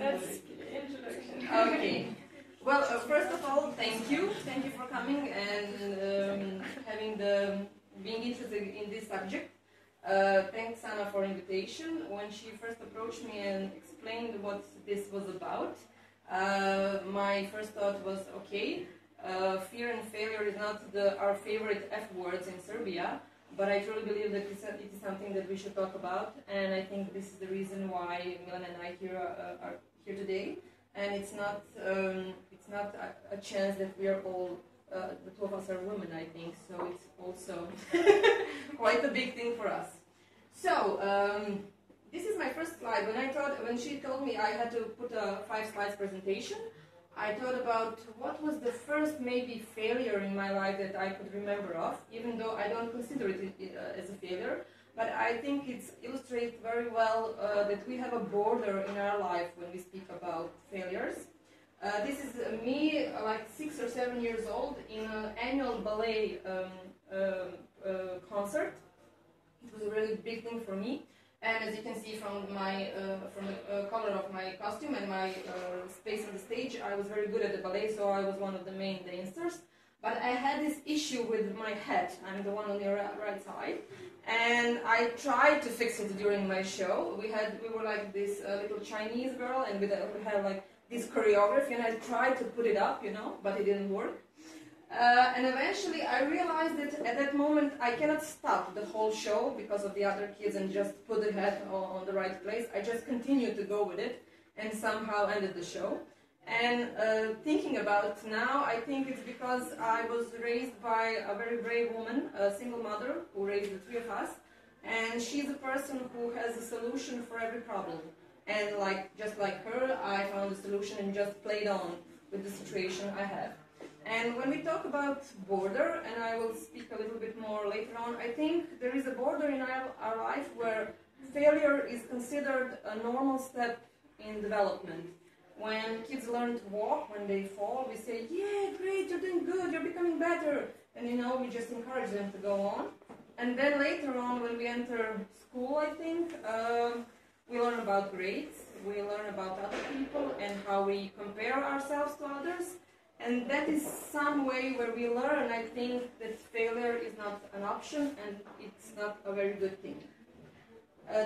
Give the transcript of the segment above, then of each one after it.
That's the introduction. Okay. Well, first of all, thank you. Thank you for coming and being interested in this subject. Thanks, Anna, for invitation. When she first approached me and explained what this was about, my first thought was, okay, fear and failure is not our favorite F words in Serbia, but I truly believe that it is something that we should talk about, and I think this is the reason why Milan and I are here today. And it's not a chance that we are all, the two of us are women, I think, so it's also quite a big thing for us. So, this is my first slide. When she told me I had to put a 5 slides presentation, I thought about what was the first maybe failure in my life that I could remember of, even though I don't consider it as a failure. But I think it illustrates very well that we have a border in our life when we speak about failures. This is me, like 6 or 7 years old, in an annual ballet concert. It was a really big thing for me. And as you can see from the color of my costume and my space on the stage, I was very good at the ballet, so I was one of the main dancers. But I had this issue with my head. I'm the one on the right side. And I tried to fix it during my show. We were like this little Chinese girl, and we had like this choreography, and I tried to put it up, but it didn't work. And eventually I realized that at that moment I cannot stop the whole show because of the other kids and just put the head on the right place. I just continued to go with it and somehow ended the show. And thinking about it now, I think it's because I was raised by a very brave woman, a single mother who raised the 3 of us, and she's a person who has a solution for every problem. And just like her, I found a solution and just played on with the situation I have. And when we talk about border, and I will speak a little bit more later on, I think there is a border in our life where failure is considered a normal step in development. When kids learn to walk, when they fall, we say, yeah, great, you're doing good, you're becoming better. And we just encourage them to go on. And then later on, when we enter school, I think, we learn about grades, we learn about other people and how we compare ourselves to others. And that is some way where we learn, I think, that failure is not an option and it's not a very good thing.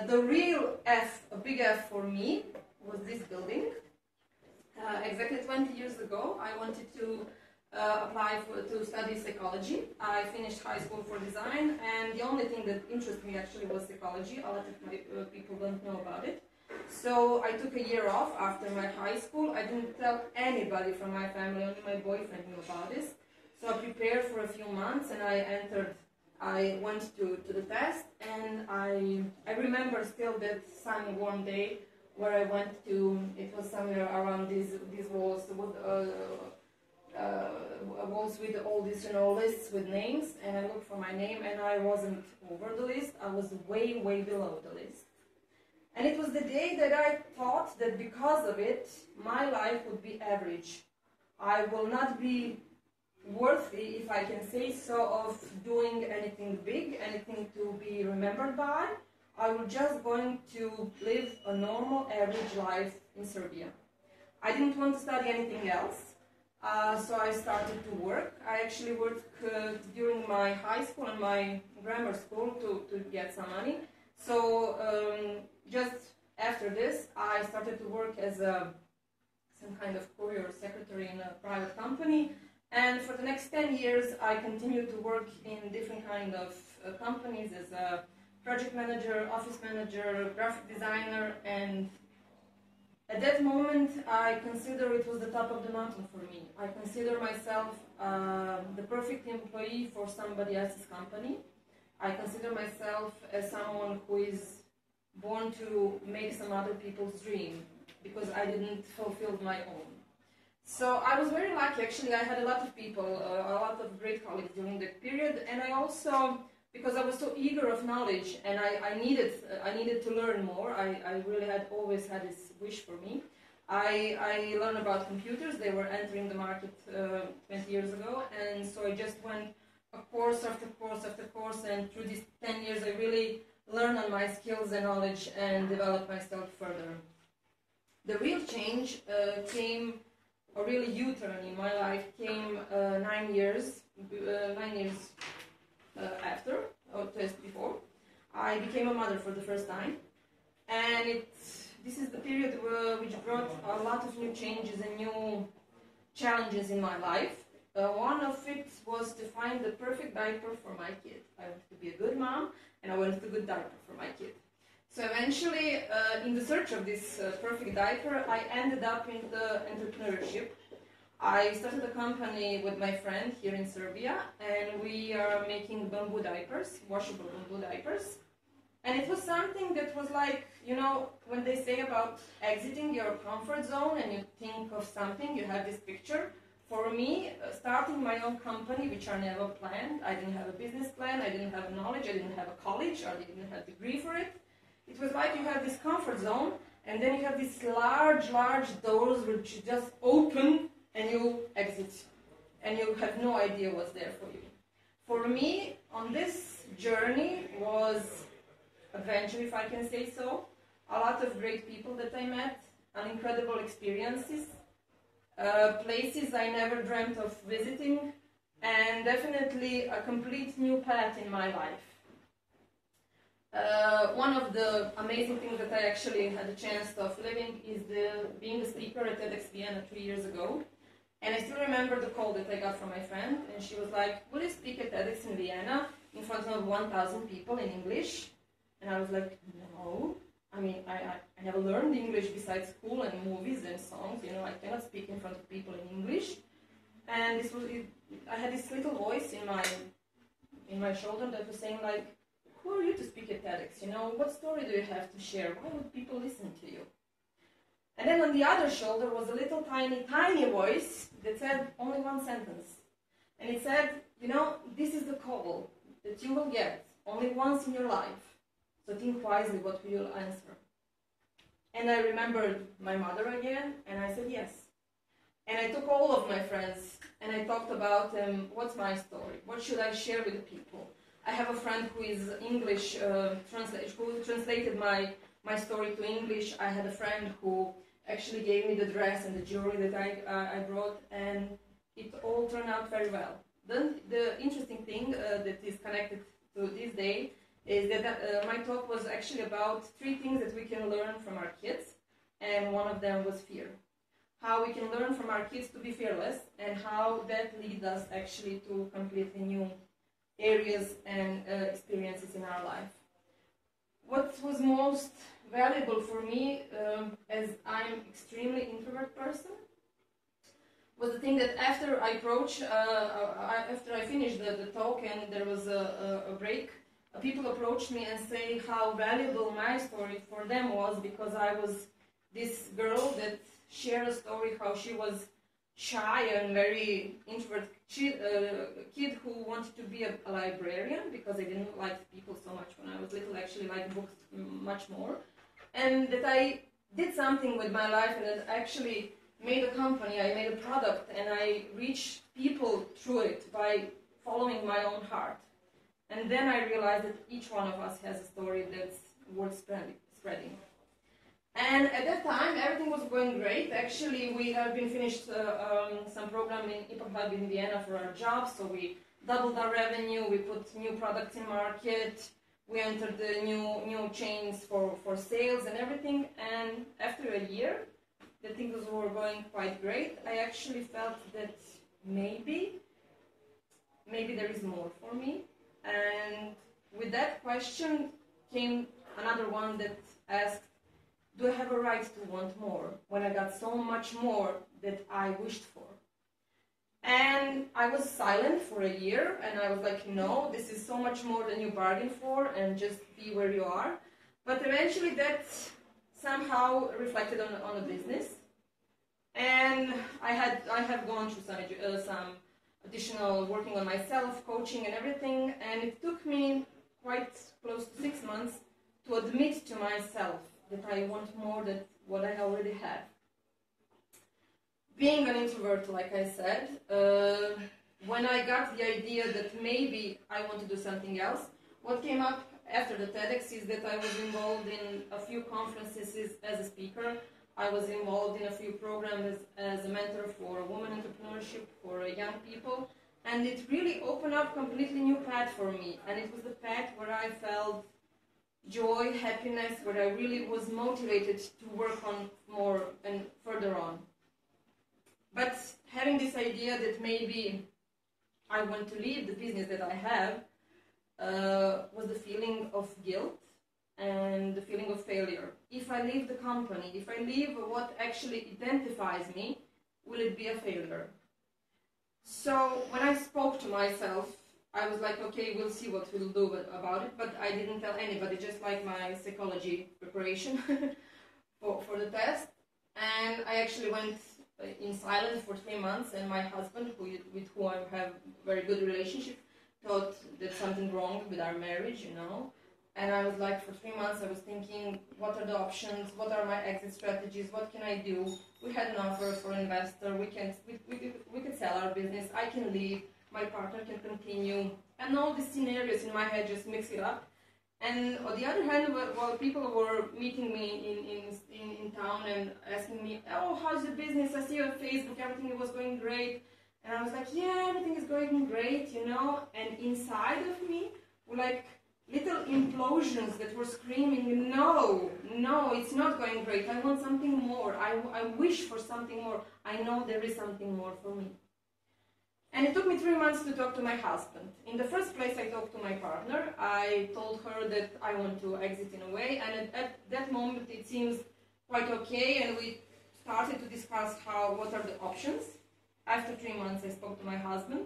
The real F, a big F for me, was this building. Exactly 20 years ago, I wanted to apply to study psychology. I finished high school for design, and the only thing that interested me actually was psychology. A lot of people don't know about it. So I took a year off after my high school. I didn't tell anybody from my family, only my boyfriend knew about this. So I prepared for a few months and I went to the test, and I remember still that sunny warm day where I went to. It was somewhere around these walls with walls with all these lists with names, and I looked for my name and I wasn't over the list. I was way below the list. And it was the day that I thought that because of it, my life would be average. I will not be worthy, if I can say so, of doing anything big, anything to be remembered by. I was just going to live a normal, average life in Serbia. I didn't want to study anything else, so I started to work. I actually worked during my high school and my grammar school to get some money. So just after this, I started to work as some kind of courier secretary in a private company. And for the next 10 years, I continued to work in different kind of companies as a project manager, office manager, graphic designer. And at that moment, I consider it was the top of the mountain for me. I consider myself the perfect employee for somebody else's company. I consider myself as someone who is born to make some other people's dream, because I didn't fulfill my own. So I was very lucky, actually. I had a lot of people, a lot of great colleagues during that period, and I also, because I was so eager of knowledge and I needed to learn more. I really always had this wish for me. I learned about computers. They were entering the market 20 years ago, and so I just went a course after course after course, and through these 10 years I really learned on my skills and knowledge and developed myself further. The real change came, a really U-turn in my life came 9 years after, or just before. I became a mother for the first time, and this is the period which brought a lot of new changes and new challenges in my life. One of it was to find the perfect diaper for my kid. I wanted to be a good mom, and I wanted a good diaper for my kid. So eventually, in the search of this perfect diaper, I ended up in the entrepreneurship. I started a company with my friend here in Serbia, and we are making bamboo diapers, washable bamboo diapers. And it was something that was like, you know, when they say about exiting your comfort zone and you think of something, you have this picture. For me, starting my own company, which I never planned, I didn't have a business plan, I didn't have knowledge, I didn't have a college, I didn't have a degree for it. It was like you have this comfort zone, and then you have these large doors which you just open and you exit. And you have no idea what's there for you. For me, on this journey was adventure, if I can say so. A lot of great people that I met, incredible experiences, places I never dreamt of visiting, and definitely a complete new path in my life. One of the amazing things that I actually had a chance of living is being a speaker at TEDx Vienna 3 years ago. And I still remember the call that I got from my friend, and she was like, "Will you speak at TEDx in Vienna in front of 1,000 people in English?" And I was like, "No. I mean, I never learned English besides school and movies and songs. You know, I cannot speak in front of people in English." And I had this little voice in my shoulder that was saying like, "Who are you to speak at TEDx? You know, what story do you have to share? Why would people listen to you?" And then on the other shoulder was a little tiny voice that said only one sentence. And it said, "You know, this is the call that you will get only once in your life. So think wisely what will you answer." And I remembered my mother again, and I said yes. And I took all of my friends, and I talked about what's my story? What should I share with the people? I have a friend who is English, who translated my story to English. I had a friend who actually gave me the dress and the jewelry that I brought, and it all turned out very well. Then the interesting thing that is connected to this day is that my talk was actually about 3 things that we can learn from our kids, and one of them was fear. How we can learn from our kids to be fearless, and how that leads us actually to completely new areas and experiences in our life. What was most valuable for me, as I'm extremely introvert person, was the thing that after I finished the talk and there was a break, people approached me and say how valuable my story for them was, because I was this girl that shared a story how she was shy and very introvert kid who wanted to be a librarian, because I didn't like people so much when I was little, actually liked books much more, and that I did something with my life and that actually made a company, I made a product, and I reached people through it by following my own heart. And then I realized that each one of us has a story that's worth spreading. And at that time, everything was going great. Actually, we have been finished some program in Impact Hub in Vienna for our job, so we doubled our revenue, we put new products in market, we entered the new chains for sales and everything. And after a year, the things were going quite great. I actually felt that maybe there is more for me. And with that question came another one that asked, do I have a right to want more when I got so much more that I wished for? And I was silent for a year, and I was like, no, this is so much more than you bargained for, and just be where you are. But eventually that somehow reflected on the business. And I have gone through some additional working on myself, coaching and everything, and it took me quite close to 6 months to admit to myself that I want more than what I already have. Being an introvert, like I said, when I got the idea that maybe I want to do something else, what came up after the TEDx is that I was involved in a few conferences as a speaker. I was involved in a few programs as a mentor for women entrepreneurship, for young people, and it really opened up a completely new path for me. And it was the path where I felt joy, happiness, where I really was motivated to work on more and further on. But having this idea that maybe I want to leave the business that I have was the feeling of guilt and the feeling of failure. If I leave the company, if I leave what actually identifies me, will it be a failure? So when I spoke to myself, I was like, okay, we'll see what we'll do about it, but I didn't tell anybody, just like my psychology preparation for the test. And I actually went in silence for 3 months, and my husband, with whom I have a very good relationship, thought there's something wrong with our marriage, you know. And I was like, for 3 months, I was thinking, what are the options? What are my exit strategies? What can I do? We had an offer for an investor. We can sell our business. I can leave. My partner can continue. And all these scenarios in my head just mix it up. And on the other hand, while people were meeting me in town and asking me, oh, how's your business? I see you on Facebook, everything was going great. And I was like, yeah, everything is going great, you know. And inside of me were like little implosions that were screaming, no, it's not going great. I want something more. I wish for something more. I know there is something more for me. And it took me 3 months to talk to my husband. In the first place, I talked to my partner. I told her that I want to exit in a way, and at that moment it seems quite okay, and we started to discuss what are the options. After 3 months, I spoke to my husband,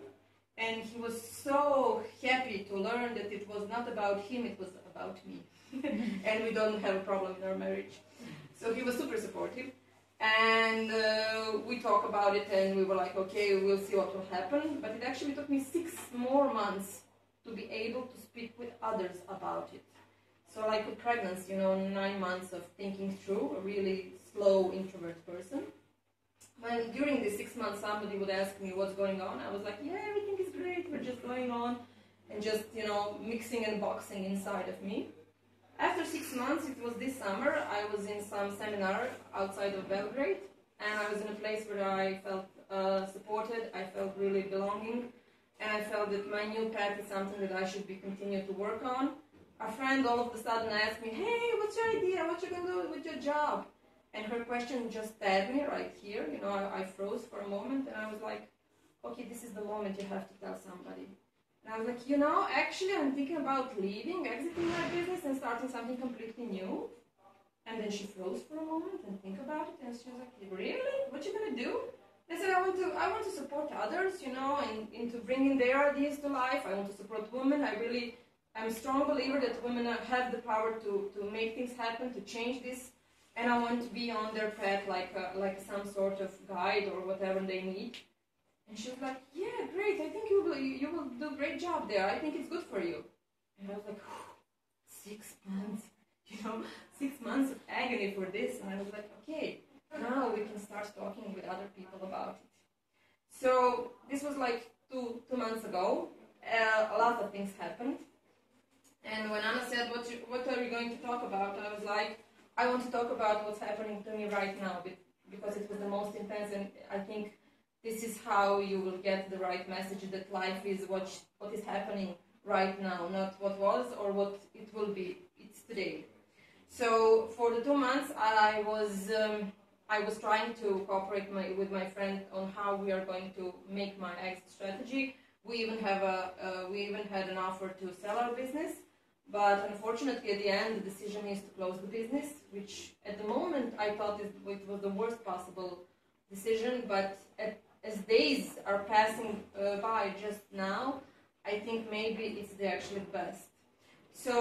and he was so happy to learn that it was not about him, it was about me. And we don't have a problem in our marriage. So he was super supportive. And we talked about it, and we were like, okay, we'll see what will happen. But it actually took me 6 more months to be able to speak with others about it. So like with pregnancy, 9 months of thinking through, a really slow introvert person. When during these 6 months somebody would ask me what's going on, I was like, yeah, everything is great, we're just going on, and just, mixing and boxing inside of me. After 6 months, it was this summer, I was in some seminar outside of Belgrade, and I was in a place where I felt supported, I felt really belonging, and I felt that my new path is something that I should continue to work on. A friend all of a sudden asked me, hey, what's your idea? What you going to do with your job? And her question just stabbed me right here. I froze for a moment, and I was like, okay, this is the moment you have to tell somebody. And I was like, actually I'm thinking about leaving, exiting my business and starting something completely new. And then she froze for a moment and think about it, and she was like, really? What you gonna do? I said, I want to support others, and to bringing their ideas to life. I want to support women. I'm a strong believer that women have the power to make things happen, to change this. And I want to be on their path like some sort of guide or whatever they need. And she was like, yeah, great, I think you will do a great job there. I think it's good for you. And I was like, 6 months, 6 months of agony for this. And I was like, okay, now we can start talking with other people about it. So this was like two months ago. A lot of things happened. And when Anna said, what are you going to talk about? I was like, I want to talk about what's happening to me right now, because it was the most intense, and I think this is how you will get the right message, that life is what is happening right now, not what was or what it will be. It's today. So for the 2 months, I was trying to cooperate with my friend on how we are going to make my exit strategy. We even had an offer to sell our business, but unfortunately at the end the decision is to close the business, which at the moment I thought it was the worst possible decision, but as days are passing by just now, I think maybe it's actually the best. So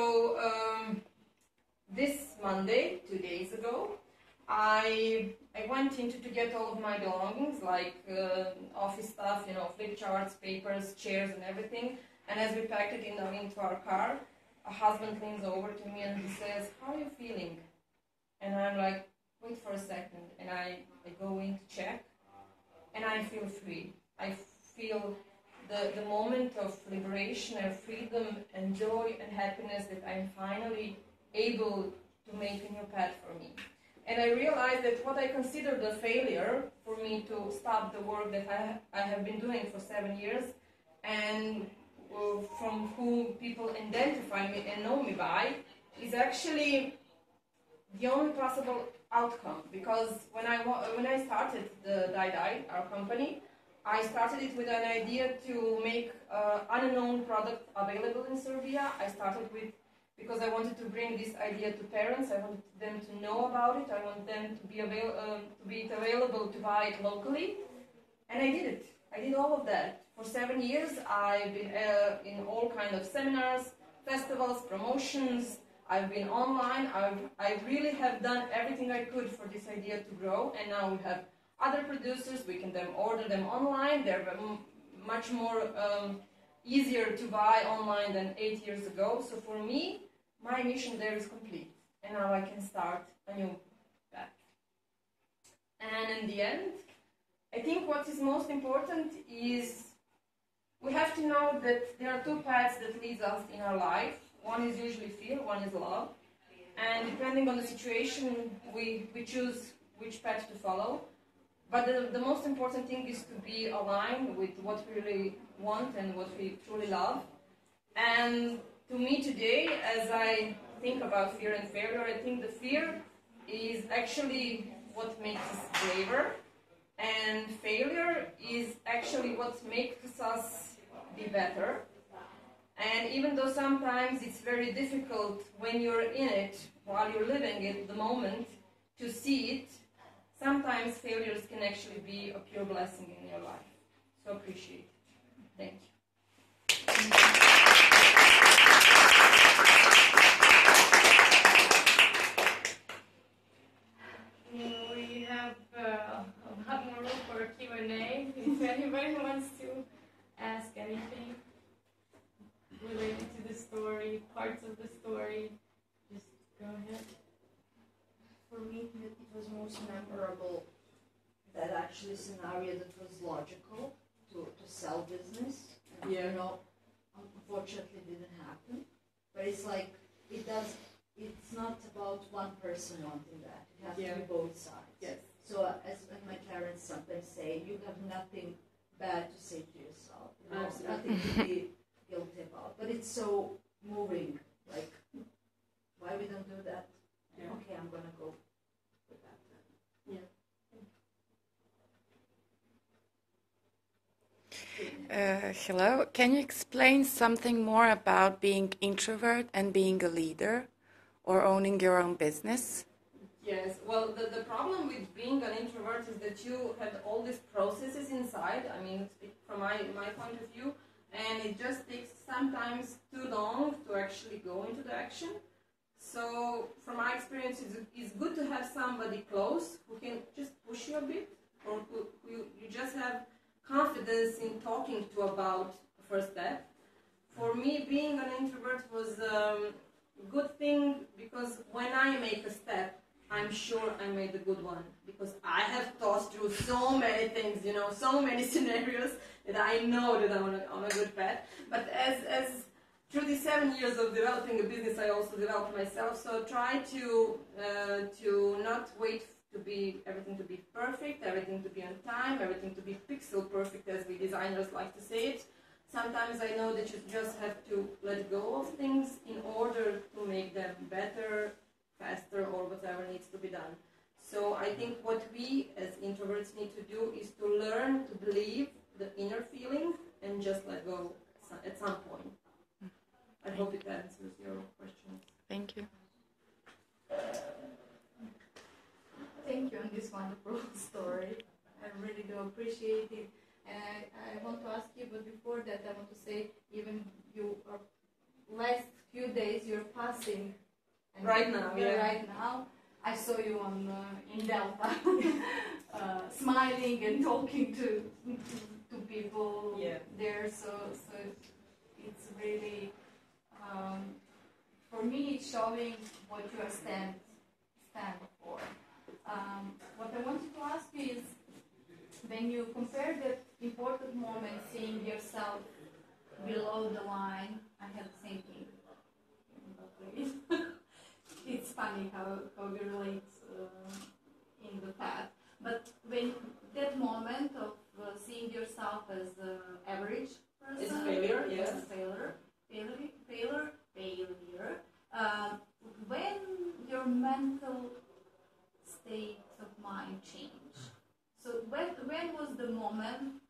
this Monday, 2 days ago, I went into to get all of my belongings, like office stuff, flip charts, papers, chairs, and everything. And as we packed it into our car, a husband leans over to me and he says, "How are you feeling?" And I'm like, "Wait for a second." And I go in to check, and I feel free. I feel the moment of liberation and freedom and joy and happiness that I'm finally able to make a new path for me. And I realized that what I considered a failure for me to stop the work that I have been doing for 7 years, and from whom people identify me and know me by, is actually the only possible outcome. Because when I started the Die, our company, I started it with an idea to make unknown product available in Serbia. I started with, because I wanted to bring this idea to parents, I wanted them to know about it, I want them to be available to buy it locally, and I did it. I did all of that. For 7 years, I've been in all kinds of seminars, festivals, promotions. I've been online. I really have done everything I could for this idea to grow, and now we have other producers. We can then order them online. They're much more easier to buy online than 8 years ago. So for me, my mission there is complete, and now I can start a new path. And in the end, I think what is most important is we have to know that there are two paths that lead us in our life. One is usually fear, one is love. And depending on the situation, we choose which path to follow. But the most important thing is to be aligned with what we really want and what we truly love. And to me today, as I think about fear and failure, I think the fear is actually what makes us braver. And failure is actually what makes us be better. And even though sometimes it's very difficult when you're in it, while you're living it, the moment, to see it, sometimes failures can actually be a pure blessing in your life. So appreciate it. Thank you. We have a lot more room for Q&A. If anybody wants to ask anything related to the story, parts of the story, just go ahead. For me, it was most memorable that actually scenario that was logical to sell business. And, Yeah. you know, unfortunately didn't happen. But it's like, it's not about one person wanting that. It has to be both sides. Yes. So as my parents sometimes say, you have nothing bad to say to yourself. You know, nothing to be guilty about. But it's so moving. Like, why we don't do that? Yeah. Okay, I'm gonna go with that then. Yeah. Hello. Can you explain something more about being introvert and being a leader or owning your own business? Yes, well, the problem with being an introvert is that you have all these processes inside, I mean, from my point of view, and it just takes sometimes too long to actually go into the action. So, from my experience, it's good to have somebody close who can just push you a bit, or who you just have confidence in talking to about the first step. For me, being an introvert was a good thing, because when I make a step, I'm sure I made a good one, because I have thought through so many things, you know, so many scenarios that I know that I'm on a good path. But as through these 7 years of developing a business, I also developed myself. So try to not wait to be everything to be perfect, everything to be on time, everything to be pixel perfect, as we designers like to say it. Sometimes I know that you just have to let go of things in order to make them better, faster, or whatever needs to be done. So I think what we as introverts need to do is to learn to believe the inner feeling and just let go at some point. I hope it answers your question. Thank you. Thank you on this wonderful story. I really do appreciate it. And I want to ask you, but before that I want to say, even you are last few days you're passing. And Right now, yeah. Right now, I saw you on in Delta, smiling and talking to people there. So it's really, for me, it's showing what you are stand for. What I wanted to ask you is, when you compare the important moment, seeing yourself below the line, I had the same thing. It's funny how we relate change. So when was the moment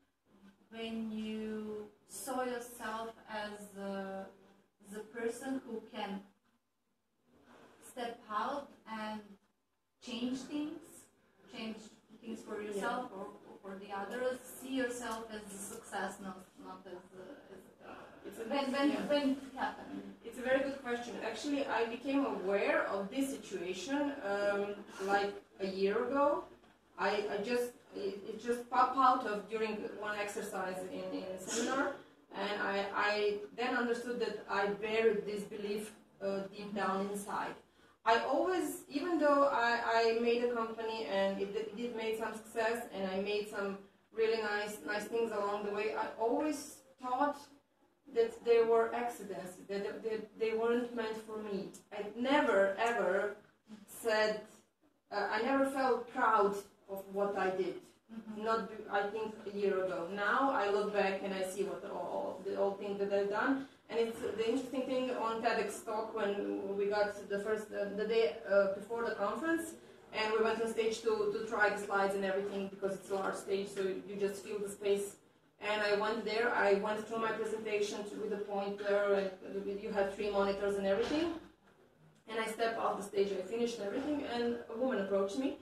when you saw yourself as the person who can step out and change things for yourself or for the others, see yourself as a success, not as a when it happened? It's a very good question. Actually, I became aware of this situation like a year ago. It just popped out of during one exercise in seminar, and I then understood that I buried this belief deep down inside. I always, even though I made a company and it did make some success and I made some really nice things along the way, I always thought that they were accidents, that they weren't meant for me. I never ever said, I never felt proud of what I did. Not, I think, a year ago. Now I look back and I see what all things that I've done. And it's the interesting thing on TEDx talk when we got the day before the conference, and we went on stage to try the slides and everything because it's a large stage, so you just feel the space. And I went there, I went through my presentation with a pointer, and you have 3 monitors and everything. And I stepped off the stage, I finished everything, and a woman approached me.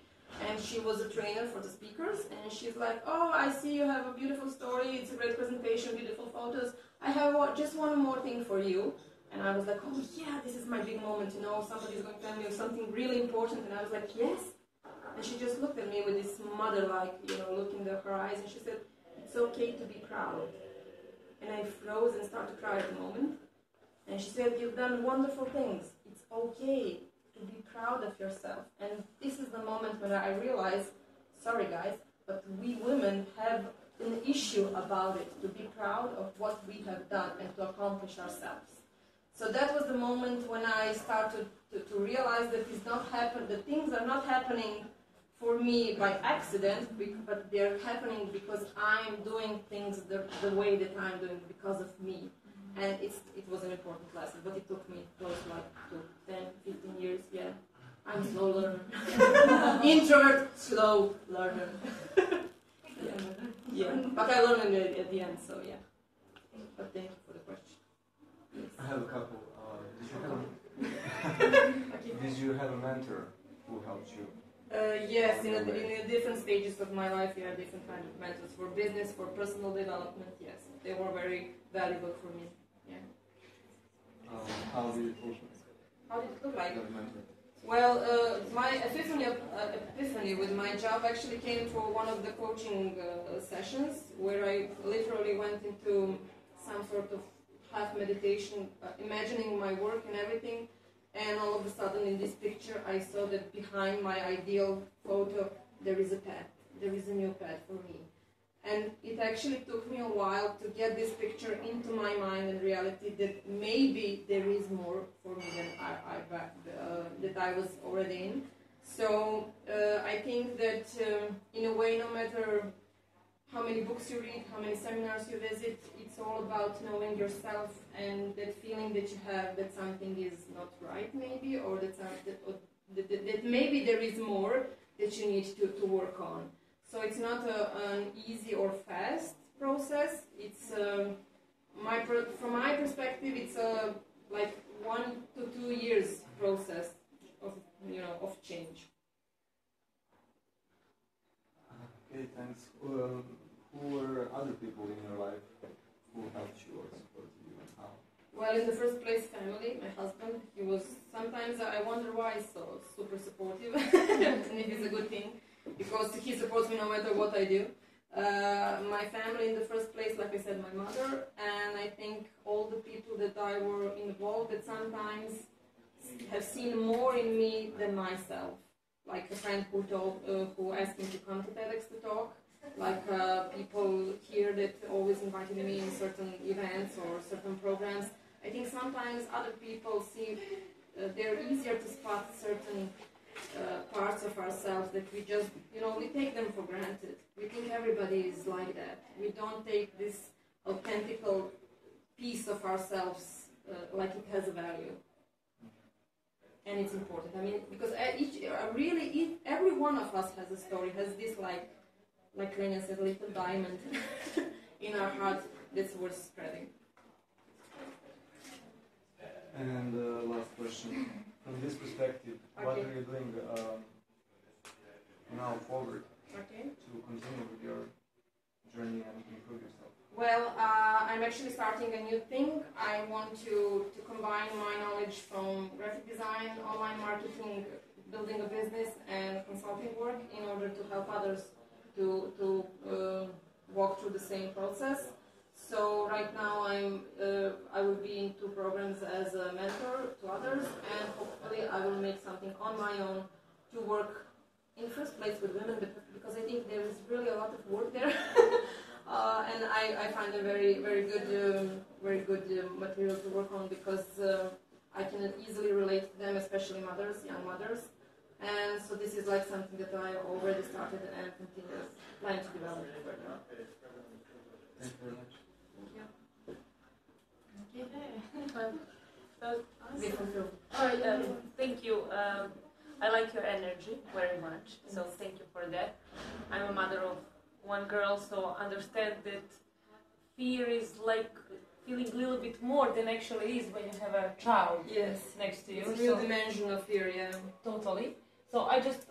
And she was a trainer for the speakers, and she's like, "Oh, I see you have a beautiful story, it's a great presentation, beautiful photos. I have just one more thing for you." And I was like, "Oh yeah, this is my big moment, you know, somebody's going to tell me something really important." And I was like, "Yes." And she just looked at me with this mother-like, look in her eyes, and she said, "It's okay to be proud." And I froze and started to cry at the moment. And she said, "You've done wonderful things. It's okay to be proud of yourself." And this is the moment when I realized, sorry guys, but we women have an issue about it, to be proud of what we have done and to accomplish ourselves. So that was the moment when I started to realize that that things are not happening for me by accident, but they're happening because I'm doing things the way that I'm doing because of me. And it was an important lesson, but it took me close to 10, 15 years, yeah. I'm a slow learner. Introvert, slow learner. Yeah, but I learned it at the end, so yeah. But thank you for the question. Yes. I have a couple. Did you have a mentor who helped you? Yes, in the different stages of my life, you have different kinds of mentors. For business, for personal development, yes. They were very valuable for me. Yeah. How did it look? How did it look like? Mentor. Well, my epiphany with my job actually came for one of the coaching sessions where I literally went into some sort of half meditation, imagining my work and everything. And all of a sudden in this picture I saw that behind my ideal photo there is a path, there is a new path for me. And it actually took me a while to get this picture into my mind and reality that maybe there is more for me than that I was already in. So I think that in a way, no matter how many books you read, how many seminars you visit, it's all about knowing yourself and that feeling that you have that something is not right maybe, or that maybe there is more that you need to work on. So it's not an easy or fast process. It's from my perspective, it's like 1 to 2 years process of change. Okay, thanks. Who were other people in your life who helped you or supported you, and how? Well, in the first place, family. My husband. He was sometimes I wonder why he's so super supportive, and it is a good thing. Because he supports me no matter what I do. My family in the first place, like I said, my mother, and I think all the people that I were involved that sometimes have seen more in me than myself. Like a friend who asked me to come to TEDx to talk, like people here that always invited me in certain events or certain programs. I think sometimes other people see they're easier to spot certain parts of ourselves that we just, we take them for granted. We think everybody is like that. We don't take this authentic piece of ourselves like it has a value. and it's important. I mean, because every one of us has a story, has this like Lena said, little diamond in our heart that's worth spreading. And last question, from this perspective, what are you doing now forward to continue with your journey and improve yourself? Well, I'm actually starting a new thing. I want to combine my knowledge from graphic design, online marketing, building a business, and consulting work in order to help others to walk through the same process. So right now I will be in 2 programs as a mentor to others, and hopefully I will make something on my own to work in the first place with women, because I think there is really a lot of work there. And I find them very good material to work on, because I can easily relate to them, especially mothers, young mothers. And so this is like something that I already started and plan to develop further. Thank you very much. Thank you. I like your energy very much, so thank you for that. I'm a mother of 1 girl, so understand that fear is like feeling a little bit more than actually is when you have a child next to you. It's a real dimension of fear, yeah. Totally. So I just,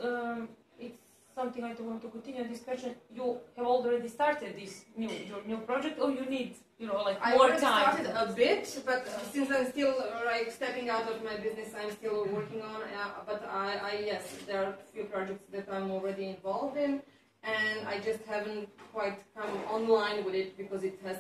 it's something I want to continue this question. You have already started this your new project, or you need, like more time? I started a bit, but since I'm still like stepping out of my business, I'm still working on. But yes, there are a few projects that I'm already involved in, and I just haven't quite come online with it because it has